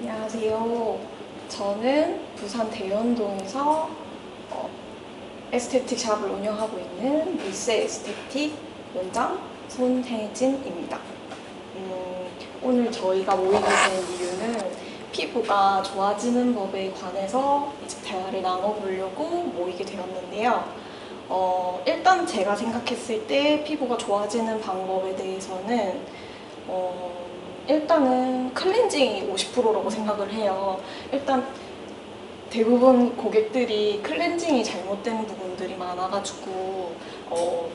안녕하세요. 저는 부산 대연동에서 에스테틱 샵을 운영하고 있는 미세 에스테틱 원장 손혜진입니다. 오늘 저희가 모이게 된 이유는 피부가 좋아지는 법에 관해서 이제 대화를 나눠보려고 모이게 되었는데요. 일단 제가 생각했을 때 피부가 좋아지는 방법에 대해서는 일단은 클렌징이 50%라고 생각을 해요. 일단 대부분 고객들이 클렌징이 잘못된 부분들이 많아가지고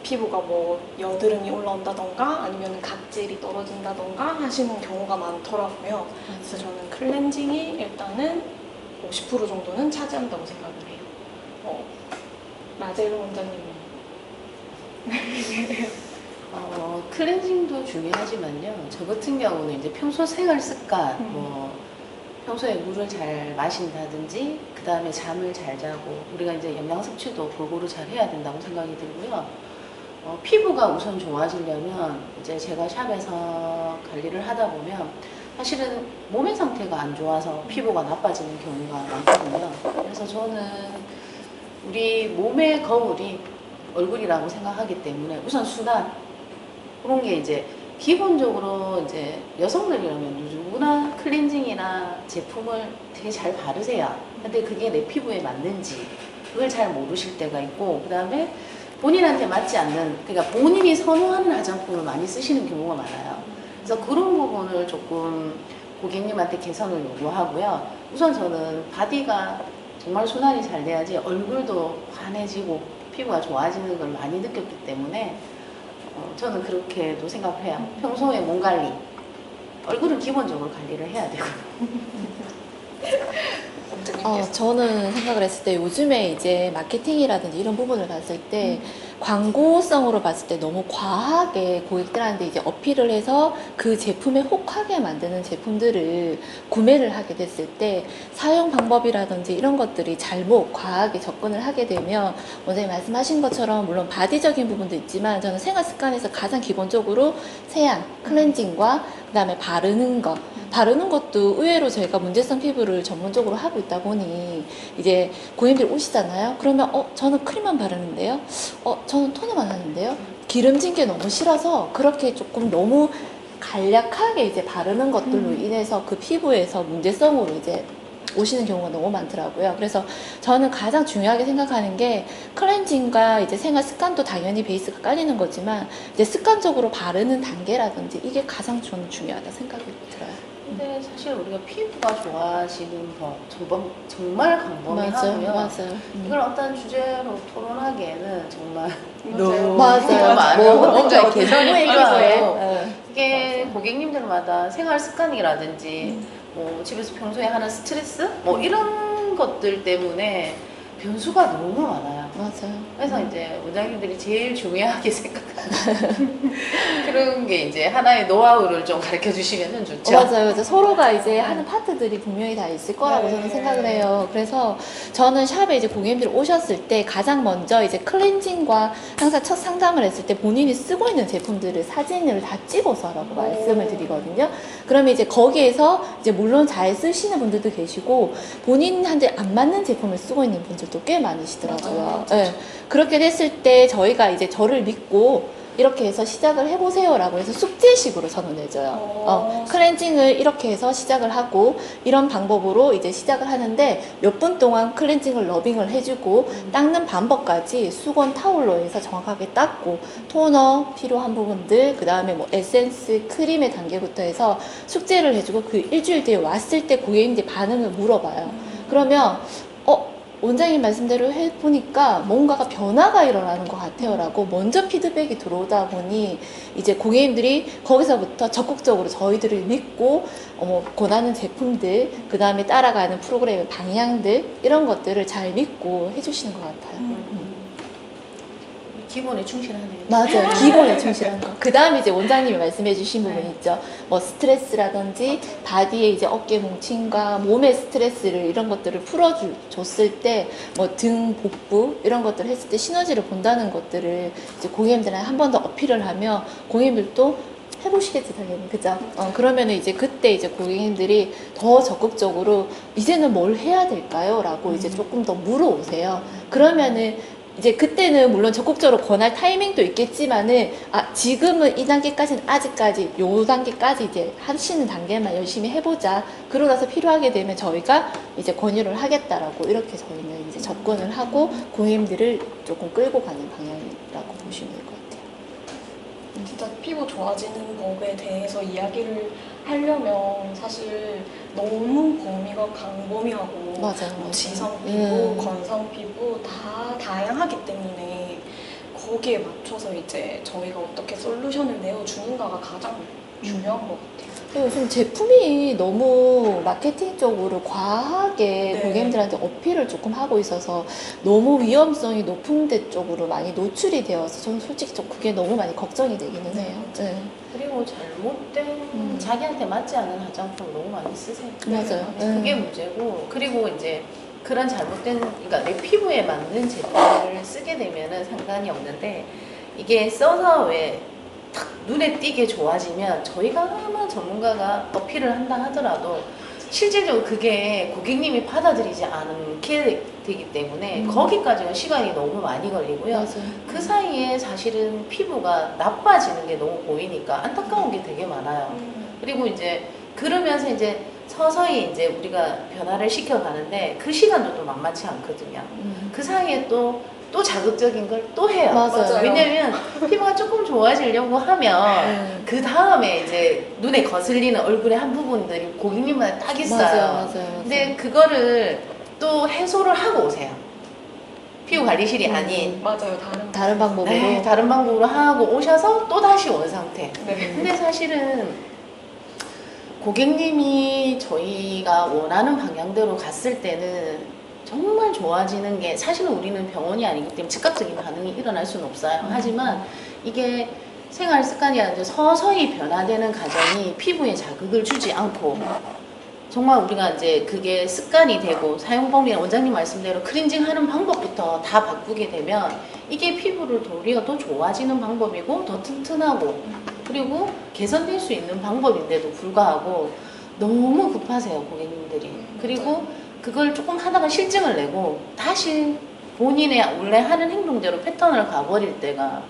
피부가 뭐 여드름이 올라온다던가 아니면 각질이 떨어진다던가 하시는 경우가 많더라고요. 그래서 저는 클렌징이 일단은 50% 정도는 차지한다고 생각을 해요. 라젤로 원장님은? 클렌징도 중요하지만요. 저 같은 경우는 이제 평소 생활 습관, 평소에 물을 잘 마신다든지, 그 다음에 잠을 잘 자고, 우리가 이제 영양 섭취도 골고루 잘 해야 된다고 생각이 들고요. 피부가 우선 좋아지려면, 이제 제가 샵에서 관리를 하다 보면, 사실은 몸의 상태가 안 좋아서 피부가 나빠지는 경우가 많거든요. 그래서 저는 우리 몸의 거울이 얼굴이라고 생각하기 때문에 우선 순환, 그런 게 이제 기본적으로 이제 여성들이라면 누구나 클렌징이나 제품을 되게 잘 바르세요. 근데 그게 내 피부에 맞는지 그걸 잘 모르실 때가 있고, 그 다음에 본인한테 맞지 않는, 그러니까 본인이 선호하는 화장품을 많이 쓰시는 경우가 많아요. 그래서 그런 부분을 조금 고객님한테 개선을 요구하고요. 우선 저는 바디가 정말 순환이 잘 돼야지 얼굴도 환해지고 피부가 좋아지는 걸 많이 느꼈기 때문에 저는 그렇게도 생각해요. 평소에 몸 관리, 얼굴은 기본적으로 관리를 해야 되고. 저는 생각을 했을 때 요즘에 이제 마케팅이라든지 이런 부분을 봤을 때 광고성으로 봤을 때 너무 과하게 고객들한테 이제 어필을 해서 그 제품에 혹하게 만드는 제품들을 구매를 하게 됐을 때 사용 방법이라든지 이런 것들이 잘못 과하게 접근을 하게 되면 원장님 말씀하신 것처럼 물론 바디적인 부분도 있지만 저는 생활 습관에서 가장 기본적으로 세안, 클렌징과 그 다음에 바르는 것도 의외로 저희가 문제성 피부를 전문적으로 하고 있다 보니 이제 고객님들이 오시잖아요. 그러면 저는 크림만 바르는데요. 저는 토너만 하는데요. 기름진 게 너무 싫어서 그렇게 조금 너무 간략하게 이제 바르는 것들로 인해서 그 피부에서 문제성으로 이제 오시는 경우가 너무 많더라고요. 그래서 저는 가장 중요하게 생각하는 게 클렌징과 이제 생활 습관도 당연히 베이스가 깔리는 거지만 이제 습관적으로 바르는 단계라든지 이게 가장 저는 중요하다 생각이 들어요. 근데 사실 우리가 피부가 좋아지는 법, 정말 광범위하고요. 맞아요. 이걸 어떤 주제로 토론하기에는 정말 맞아요. 맞아요. 많은 뭔가 개선이 너무 필요해요. 이게 맞아요. 고객님들마다 생활 습관이라든지 뭐 집에서 평소에 하는 스트레스 뭐 이런 것들 때문에 변수가 너무 많아요. 맞아요. 그래서 이제 원장님들이 제일 중요하게 생각하는 그런 게 이제 하나의 노하우를 좀 가르쳐 주시면 좋죠. 맞아요. 서로가 이제 하는 파트들이 분명히 다 있을 거라고 저는 생각을 해요. 그래서 저는 샵에 이제 고객님들이 오셨을 때 가장 먼저 이제 클렌징과 항상 첫 상담을 했을 때 본인이 쓰고 있는 제품들을 사진을 다 찍어서 하라고 말씀을 드리거든요. 그러면 이제 거기에서 이제 물론 잘 쓰시는 분들도 계시고 본인한테 안 맞는 제품을 쓰고 있는 분들도 꽤 많으시더라고요. 맞아요. 네. 그렇게 됐을 때 저희가 이제 저를 믿고 이렇게 해서 시작을 해보세요 라고 해서 숙제식으로 저는 내줘요. 클렌징을 이렇게 해서 시작을 하고 이런 방법으로 이제 시작을 하는데 몇 분 동안 클렌징을 러빙을 해주고 닦는 방법까지 수건 타올로 해서 정확하게 닦고 토너 필요한 부분들 그 다음에 뭐 에센스 크림의 단계부터 해서 숙제를 해주고 그 일주일 뒤에 왔을 때 고객님들 반응을 물어봐요. 그러면 원장님 말씀대로 해보니까 뭔가가 변화가 일어나는 것 같아요 라고 먼저 피드백이 들어오다 보니 이제 고객님들이 거기서부터 적극적으로 저희들을 믿고 권하는 제품들 그 다음에 따라가는 프로그램의 방향들 이런 것들을 잘 믿고 해주시는 것 같아요. 기본에 충실하네요. 맞아요. 기본에 충실한 거. 그 다음에 이제 원장님이 말씀해 주신 부분이 있죠. 뭐 스트레스라든지 바디의 이제 어깨 뭉침과 몸의 스트레스를 이런 것들을 풀어줬을 때 뭐 등, 복부 이런 것들을 했을 때 시너지를 본다는 것들을 이제 고객님들한테 한 번 더 어필을 하면 고객님들도 해보시겠지 당연히 그죠? 그러면은 이제 그때 이제 고객님들이 더 적극적으로 이제는 뭘 해야 될까요? 라고 이제 조금 더 물어오세요. 그러면은 이제 그때는 물론 적극적으로 권할 타이밍도 있겠지만은 지금은 이 단계까지는 아직까지 요 단계까지 이제 하시는 단계만 열심히 해보자. 그러고 나서 필요하게 되면 저희가 이제 권유를 하겠다라고 이렇게 저희는 이제 접근을 하고 고객님들을 조금 끌고 가는 방향이라고 보시면 될 것 같아요. 진짜 피부 좋아지는 법에 대해서 이야기를 하려면 사실 너무 범위가 광범위하고 맞아요. 뭐 지성 피부, 건성 피부 다 다양하기 때문에 거기에 맞춰서 이제 저희가 어떻게 솔루션을 내어주는가가 가장 중요한 것 같아요. 요즘 제품이 너무 마케팅적으로 과하게 네. 고객님들한테 어필을 조금 하고 있어서 너무 위험성이 높은 데 쪽으로 많이 노출이 되어서 저는 솔직히 좀 그게 너무 많이 걱정이 되기는 해요. 네. 그리고 잘못된 자기한테 맞지 않은 화장품 너무 많이 쓰세요. 맞아요. 그게 문제고, 그리고 이제 그런 잘못된, 그러니까 내 피부에 맞는 제품을 쓰게 되면은 상관이 없는데, 이게 써서 왜 탁 눈에 띄게 좋아지면 저희가 아마 전문가가 어필을 한다 하더라도 실질적으로 그게 고객님이 받아들이지 않게 되기 때문에 거기까지는 시간이 너무 많이 걸리고요. 맞아요. 그 사이에 사실은 피부가 나빠지는 게 너무 보이니까 안타까운 게 되게 많아요. 그리고 이제 그러면서 이제 서서히 이제 우리가 변화를 시켜가는데 그 시간도 또 만만치 않거든요. 그 사이에 또 자극적인 걸 또 해요. 맞아요. 왜냐면 피부가 조금 좋아지려고 하면 그 다음에 이제 눈에 거슬리는 얼굴의 한 부분들이 고객님마다 딱 있어요. 맞아요. 근데 그거를 또 해소를 하고 오세요. 피부 관리실이 아닌 맞아요. 다른 방법으로. 네, 다른 방법으로 하고 오셔서 또 다시 원상태. 네. 근데 사실은 고객님이 저희가 원하는 방향대로 갔을 때는 정말 좋아지는 게, 사실은 우리는 병원이 아니기 때문에 즉각적인 반응이 일어날 수는 없어요. 하지만 이게 생활 습관이라든지 서서히 변화되는 과정이 피부에 자극을 주지 않고 정말 우리가 이제 그게 습관이 되고 사용 범위나 원장님 말씀대로 클렌징 하는 방법부터 다 바꾸게 되면 이게 피부를 우리가 더 좋아지는 방법이고 더 튼튼하고 그리고 개선될 수 있는 방법인데도 불구하고 너무 급하세요, 고객님들이. 그리고 그걸 조금 하다가 실증을 내고 다시 본인의 원래 하는 행동대로 패턴을 가버릴 때가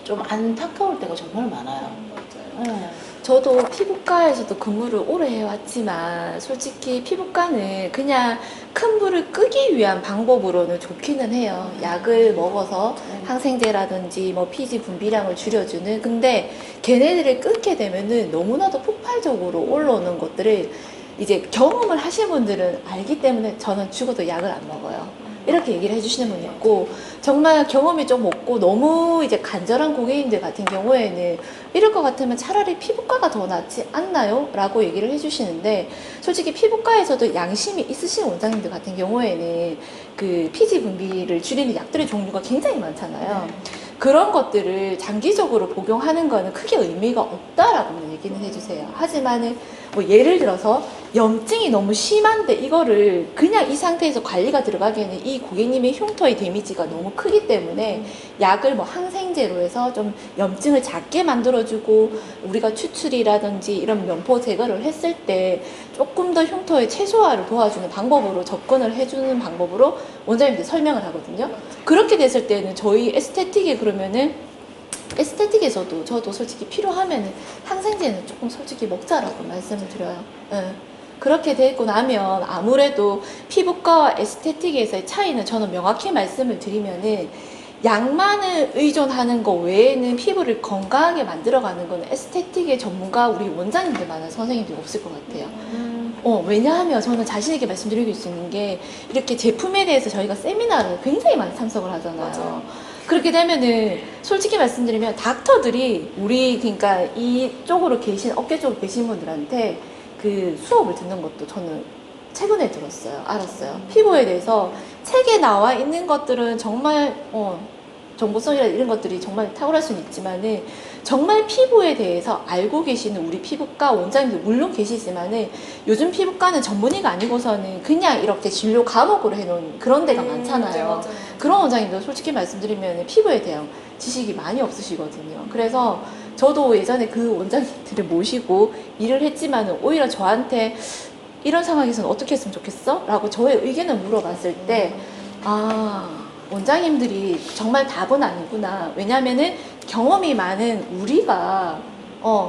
좀 안타까울 때가 정말 많아요. 맞아요. 저도 피부과에서도 근무를 오래 해왔지만 솔직히 피부과는 그냥 큰 불을 끄기 위한 방법으로는 좋기는 해요. 약을 먹어서 항생제라든지 뭐 피지 분비량을 줄여주는. 근데 걔네들을 끊게 되면은 너무나도 폭발적으로 올라오는 것들을 이제 경험을 하신 분들은 알기 때문에 저는 죽어도 약을 안 먹어요. 이렇게 얘기를 해주시는 분이 있고, 정말 경험이 좀 없고 너무 이제 간절한 고객님들 같은 경우에는 이럴 것 같으면 차라리 피부과가 더 낫지 않나요? 라고 얘기를 해주시는데, 솔직히 피부과에서도 양심이 있으신 원장님들 같은 경우에는 그 피지 분비를 줄이는 약들의 종류가 굉장히 많잖아요. 그런 것들을 장기적으로 복용하는 거는 크게 의미가 없다라고 얘기는 해주세요. 하지만은 뭐 예를 들어서 염증이 너무 심한데 이거를 그냥 이 상태에서 관리가 들어가기에는 이 고객님의 흉터의 데미지가 너무 크기 때문에 약을 뭐 항생제로 해서 좀 염증을 작게 만들어주고 우리가 추출이라든지 이런 면포 제거를 했을 때 조금 더 흉터의 최소화를 도와주는 방법으로 접근을 해주는 방법으로 원장님들 설명을 하거든요. 그렇게 됐을 때는 저희 에스테틱에 그러면은 에스테틱에서도 저도 솔직히 필요하면은 항생제는 조금 솔직히 먹자라고 말씀을 드려요. 그렇게 되고 나면 아무래도 피부과와 에스테틱에서의 차이는 저는 명확히 말씀을 드리면은 약만을 의존하는 거 외에는 피부를 건강하게 만들어가는 거는 에스테틱의 전문가 우리 원장님들만한 선생님들이 없을 것 같아요. 왜냐하면 저는 자신있게 말씀드리고 있는 게 이렇게 제품에 대해서 저희가 세미나를 굉장히 많이 참석을 하잖아요. 맞아요. 그렇게 되면은 솔직히 말씀드리면 닥터들이 우리 그러니까 이쪽으로 계신 업계 쪽으로 계신 분들한테 그 수업을 듣는 것도 저는 최근에 들었어요. 알았어요. 피부에 대해서 책에 나와 있는 것들은 정말 정보성이나 이런 것들이 정말 탁월할 수는 있지만은 정말 피부에 대해서 알고 계시는 우리 피부과 원장님들 물론 계시지만은 요즘 피부과는 전문의가 아니고서는 그냥 이렇게 진료 과목으로 해놓은 그런 데가 많잖아요. 네, 맞아요. 그런 원장님들 솔직히 말씀드리면 피부에 대한 지식이 많이 없으시거든요. 그래서 저도 예전에 그 원장님들을 모시고 일을 했지만 오히려 저한테 이런 상황에서는 어떻게 했으면 좋겠어? 라고 저의 의견을 물어봤을 때, 아, 원장님들이 정말 답은 아니구나. 왜냐면은 경험이 많은 우리가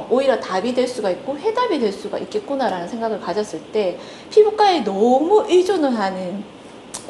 오히려 답이 될 수가 있고 해답이 될 수가 있겠구나라는 생각을 가졌을 때 피부과에 너무 의존을 하는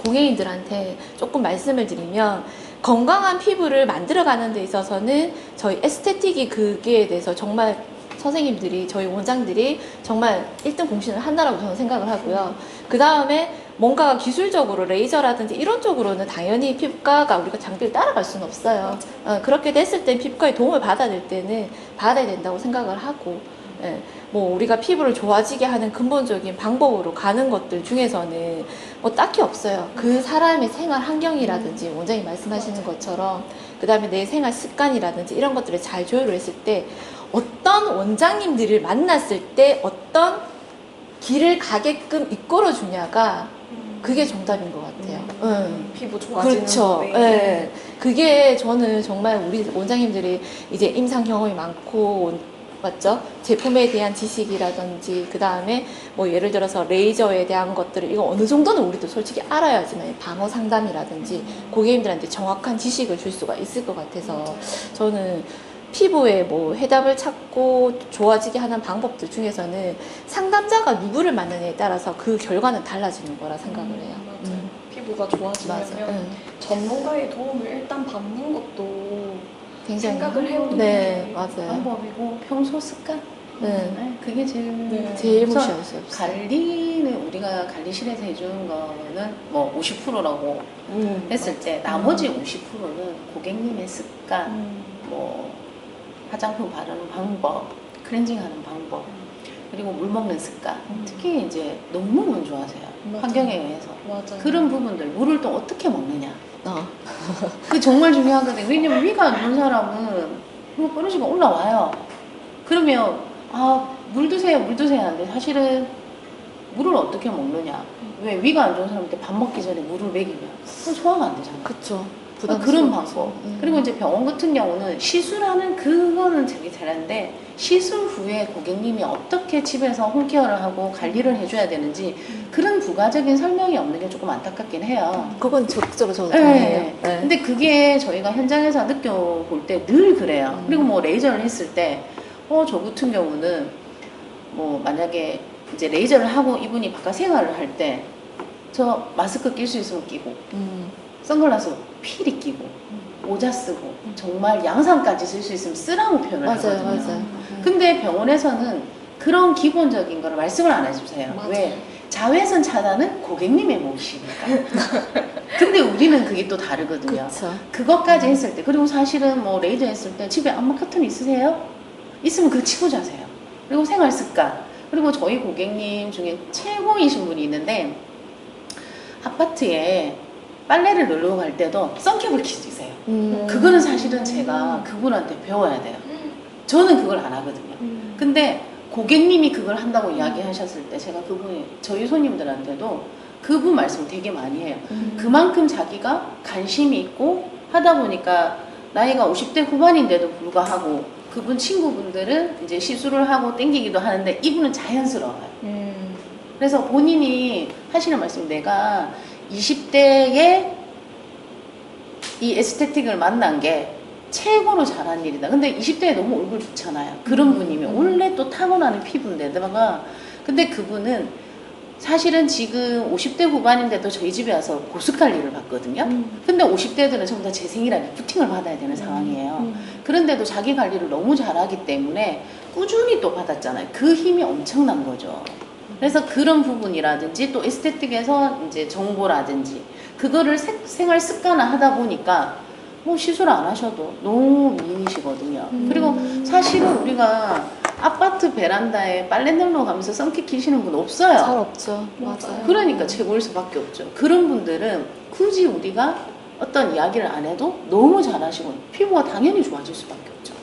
고객님들한테 조금 말씀을 드리면 건강한 피부를 만들어가는 데 있어서는 저희 에스테틱이 그게 대해서 정말 선생님들이 저희 원장들이 정말 1등 공신을 한다라고 저는 생각을 하고요. 그 다음에 뭔가 기술적으로 레이저라든지 이런 쪽으로는 당연히 피부과가 우리가 장비를 따라갈 수는 없어요. 그렇게 됐을 때 피부과의 도움을 받아야 될 때는 받아야 된다고 생각을 하고, 예, 뭐 우리가 피부를 좋아지게 하는 근본적인 방법으로 가는 것들 중에서는 뭐 딱히 없어요. 그 사람의 생활 환경이라든지 원장님 말씀하시는 것처럼 그 다음에 내 생활 습관이라든지 이런 것들을 잘 조율을 했을 때 어떤 원장님들을 만났을 때 어떤 길을 가게끔 이끌어 주냐가 그게 정답인 것 같아요. 피부 좋아지는 그렇죠. 거에. 예. 그게 저는 정말 우리 원장님들이 이제 임상 경험이 많고 맞죠? 제품에 대한 지식이라든지 그 다음에 뭐 예를 들어서 레이저에 대한 것들을 이거 어느 정도는 우리도 솔직히 알아야지만 방어 상담이라든지 고객님들한테 정확한 지식을 줄 수가 있을 것 같아서 저는 피부에 뭐 해답을 찾고 좋아지게 하는 방법들 중에서는 상담자가 누구를 만나냐에 따라서 그 결과는 달라지는 거라 생각을 해요. 맞아요. 피부가 좋아지려면 맞아요. 전문가의 도움을 일단 받는 것도 굉장히 생각을 해오는 네, 게 맞아요. 방법이고 평소 습관. 네. 그게 제일 네. 제일 우선 무시할 수 없어요. 관리는 우리가 관리실에서 해주는 거는 뭐 50%라고 했을 때 나머지 50%는 고객님의 습관, 뭐 화장품 바르는 방법, 클렌징하는 방법, 그리고 물 먹는 습관. 특히 이제 너무 좋아하세요. 맞아요. 환경에 의해서. 맞아요. 그런 부분들, 물을 또 어떻게 먹느냐. 어. 그게 정말 중요하거든요. 왜냐면 위가 안 좋은 사람은 이거 버릇이가 올라와요. 그러면 물 드세요, 물 드세요 하는데 사실은 물을 어떻게 먹느냐. 왜 위가 안 좋은 사람한테 밥 먹기 전에 물을 먹이면 그건 소화가 안 되잖아요. 그쵸. 그런 방법. 그리고 이제 병원 같은 경우는 시술하는 그거는 되게 잘하는데 시술 후에 고객님이 어떻게 집에서 홈케어를 하고 관리를 해줘야 되는지 그런 부가적인 설명이 없는 게 조금 안타깝긴 해요. 그건 적극적으로 저도 네. 동의해요. 네. 근데 그게 저희가 현장에서 느껴볼 때 늘 그래요. 그리고 뭐 레이저를 했을 때, 저 같은 경우는 뭐 만약에 이제 레이저를 하고 이분이 바깥 생활을 할 때, 저 마스크 낄 수 있으면 끼고, 선글라스 필히 끼고, 모자 쓰고, 정말 양산까지 쓸 수 있으면 쓰라고 표현을 맞아요, 하거든요. 맞아요. 근데 병원에서는 그런 기본적인 거를 말씀을 안 해주세요. 맞아요. 왜? 자외선 차단은 고객님의 몫이니까. 근데 우리는 그게 또 다르거든요. 그쵸. 그것까지 했을 때, 그리고 사실은 뭐 레이저 했을 때 집에 암막 커튼 있으세요? 있으면 그거 치고 자세요. 그리고 생활 습관. 그리고 저희 고객님 중에 최고이신 분이 있는데 아파트에 빨래를 넣으러 갈 때도 선캡을 끼세요. 그거는 사실은 제가 그분한테 배워야 돼요. 저는 그걸 안 하거든요. 근데 고객님이 그걸 한다고 이야기하셨을 때 제가 그분이 저희 손님들한테도 그분 말씀 되게 많이 해요. 그만큼 자기가 관심이 있고 하다 보니까 나이가 50대 후반인데도 불구하고 그분 친구분들은 이제 시술을 하고 땡기기도 하는데 이분은 자연스러워요. 그래서 본인이 하시는 말씀, 내가 20대에 이 에스테틱을 만난 게 최고로 잘한 일이다. 근데 20대에 너무 얼굴 좋잖아요. 그런 분이면 원래 또 타고나는 피부인데다가 근데 그분은 사실은 지금 50대 후반인데도 저희 집에 와서 보습 관리를 받거든요. 근데 50대들은 전부 다 재생이랑 리프팅을 받아야 되는 상황이에요. 그런데도 자기 관리를 너무 잘하기 때문에 꾸준히 또 받았잖아요. 그 힘이 엄청난 거죠. 그래서 그런 부분이라든지 또 에스테틱에서 이제 정보라든지 그거를 생활 습관화 하다 보니까 뭐 시술 안 하셔도 너무 미인이시거든요. 그리고 사실은 우리가 아파트 베란다에 빨래 널러 가면서 썬킷 키시는 분 없어요. 잘 없죠. 맞아요. 그러니까 최고일 수밖에 없죠. 그런 분들은 굳이 우리가 어떤 이야기를 안 해도 너무 잘하시고 피부가 당연히 좋아질 수밖에 없죠.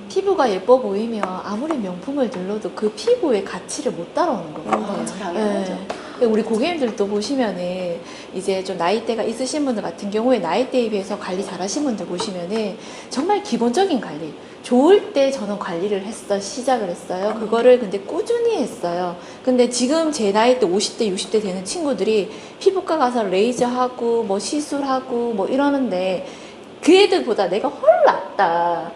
피부가 예뻐 보이면 아무리 명품을 둘러도 그 피부의 가치를 못 따라오는 것 같아요. 당연하죠. 네. 우리 고객님들도 보시면은 이제 좀 나이대가 있으신 분들 같은 경우에 나이대에 비해서 관리 잘 하신 분들 보시면은 정말 기본적인 관리. 좋을 때 저는 관리를 시작을 했어요. 그거를 근데 꾸준히 했어요. 근데 지금 제 나이 때 50대, 60대 되는 친구들이 피부과 가서 레이저하고 뭐 시술하고 뭐 이러는데 그 애들보다 내가 훨 낫다.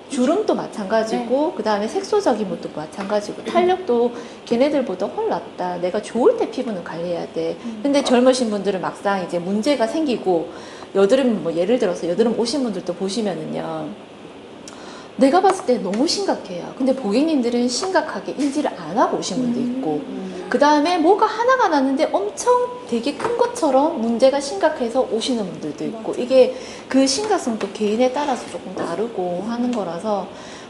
주름도 마찬가지고 그 다음에 색소적인 것도 마찬가지고 탄력도 걔네들보다 훨 낫다. 내가 좋을 때 피부는 관리해야 돼. 근데 젊으신 분들은 막상 이제 문제가 생기고 여드름 뭐 예를 들어서 여드름 오신 분들도 보시면은요. 내가 봤을 때 너무 심각해요. 근데 고객님들은 심각하게 인지를 안 하고 오신 분도 있고 그 다음에 뭐가 하나가 났는데 엄청 되게 큰 것처럼 문제가 심각해서 오시는 분들도 있고 이게 그 심각성도 개인에 따라서 조금 다르고 하는 거라서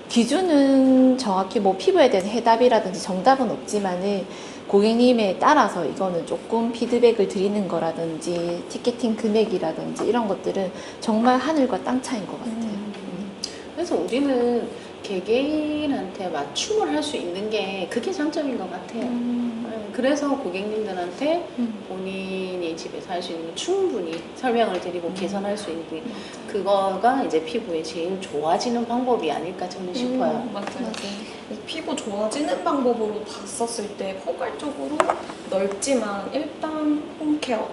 기준은 정확히 뭐 피부에 대한 해답이라든지 정답은 없지만은 고객님에 따라서 이거는 조금 피드백을 드리는 거라든지 티켓팅 금액이라든지 이런 것들은 정말 하늘과 땅 차이인 것 같아요. 그래서 우리는 개개인한테 맞춤을 할 수 있는 게 그게 장점인 것 같아요. 그래서 고객님들한테 본인이 집에서 할 수 있는 거 충분히 설명을 드리고 개선할 수 있는 그거가 이제 피부에 제일 좋아지는 방법이 아닐까 저는 싶어요. 맞아요. 피부 좋아지는 방법으로 봤었을 때 포괄적으로 넓지만 일단 홈케어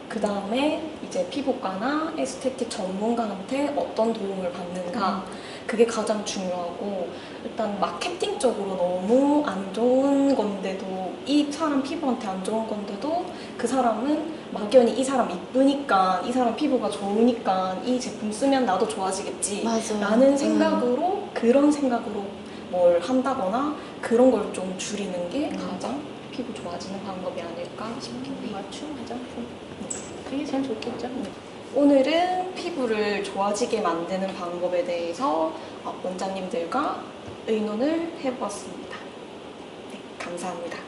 그 다음에 이제 피부과나 에스테틱 전문가한테 어떤 도움을 받는가 그게 가장 중요하고 일단 마케팅적으로 너무 안 좋은 건데도 이 사람 피부한테 안 좋은 건데도 그 사람은 막연히 이 사람 이쁘니까 이 사람 피부가 좋으니까 이 제품 쓰면 나도 좋아지겠지 맞아요. 라는 생각으로 그런 생각으로 뭘 한다거나 그런 걸 좀 줄이는 게 가장 피부 좋아지는 방법이 아닐까 싶긴 해요. 맞춤 화장품 그게 제일 좋겠죠. 오늘은 피부를 좋아지게 만드는 방법에 대해서 원장님들과 의논을 해보았습니다. 네, 감사합니다.